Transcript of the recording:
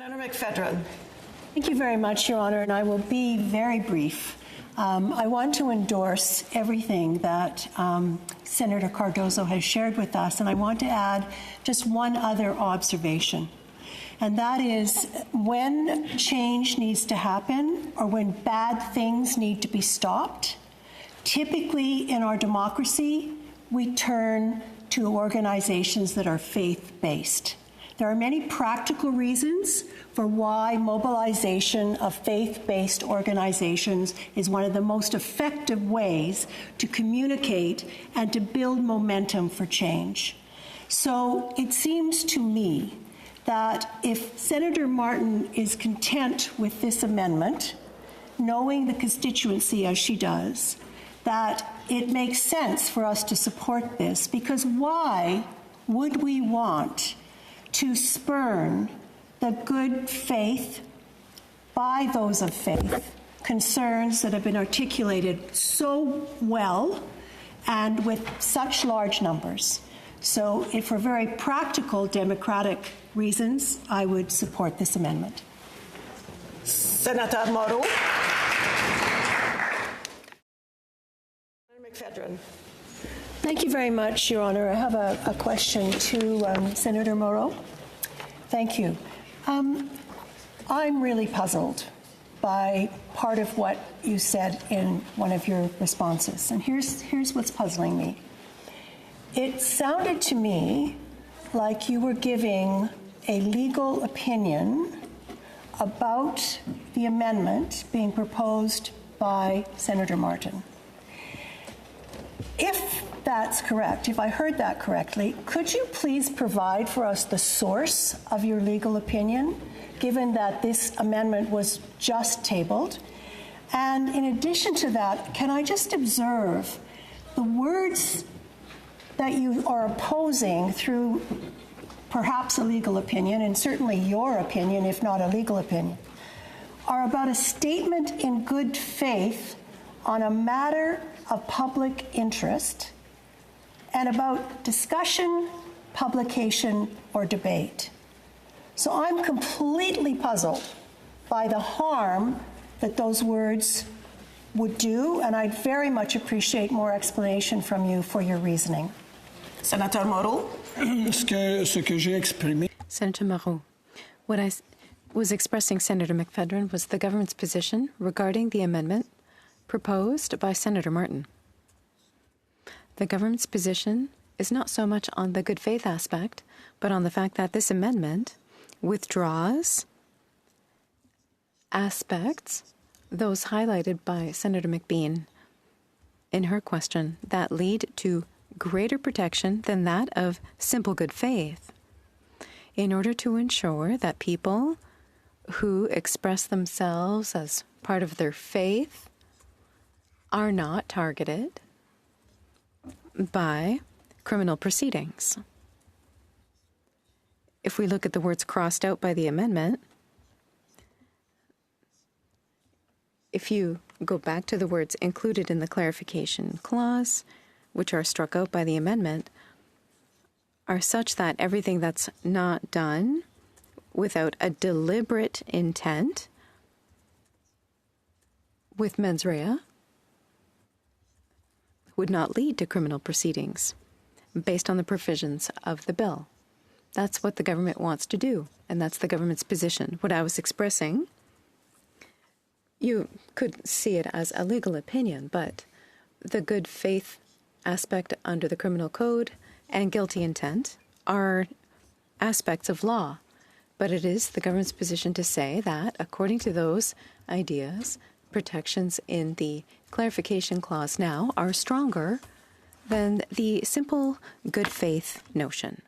Senator McPhedran. Thank you very much, Your Honour, and I will be very brief. I want to endorse everything that Senator Cardozo has shared with us, and I want to add just one other observation, and that is when change needs to happen or when bad things need to be stopped, typically in our democracy, we turn to organizations that are faith-based. There are many practical reasons for why mobilization of faith-based organizations is one of the most effective ways to communicate and to build momentum for change. So it seems to me that if Senator Martin is content with this amendment, knowing the constituency as she does, that it makes sense for us to support this, because why would we want to spurn the good faith by those of faith concerns that have been articulated so well and with such large numbers? So for very practical democratic reasons, I would support this amendment. Senator Moreau. McPhedran. Thank you very much, Your Honour. I have a question to Senator Moreau. Thank you. I'm really puzzled by part of what you said in one of your responses, and here's what's puzzling me. It sounded to me like you were giving a legal opinion about the amendment being proposed by Senator Martin. If that's correct, if I heard that correctly, could you please provide for us the source of your legal opinion, given that this amendment was just tabled? And in addition to that, can I just observe the words that you are opposing through perhaps a legal opinion, and certainly your opinion, if not a legal opinion, are about a statement in good faith on a matter of public interest and about discussion, publication, or debate. So I'm completely puzzled by the harm that those words would do, and I'd very much appreciate more explanation from you for your reasoning. Senator Moreau. Senator Moreau, what I was expressing, Senator McPhedran, was the government's position regarding the amendment proposed by Senator Martin. The government's position is not so much on the good faith aspect, but on the fact that this amendment withdraws aspects, those highlighted by Senator McBean in her question, that lead to greater protection than that of simple good faith, in order to ensure that people who express themselves as part of their faith are not targeted by criminal proceedings. If we look at the words crossed out by the amendment, if you go back to the words included in the clarification clause, which are struck out by the amendment, are such that everything that's not done without a deliberate intent with mens rea would not lead to criminal proceedings based on the provisions of the bill. That's what the government wants to do, and that's the government's position. What I was expressing, you could see it as a legal opinion, but the good faith aspect under the criminal code and guilty intent are aspects of law. But it is the government's position to say that, according to those ideas, protections in the clarification clause now are stronger than the simple good faith notion.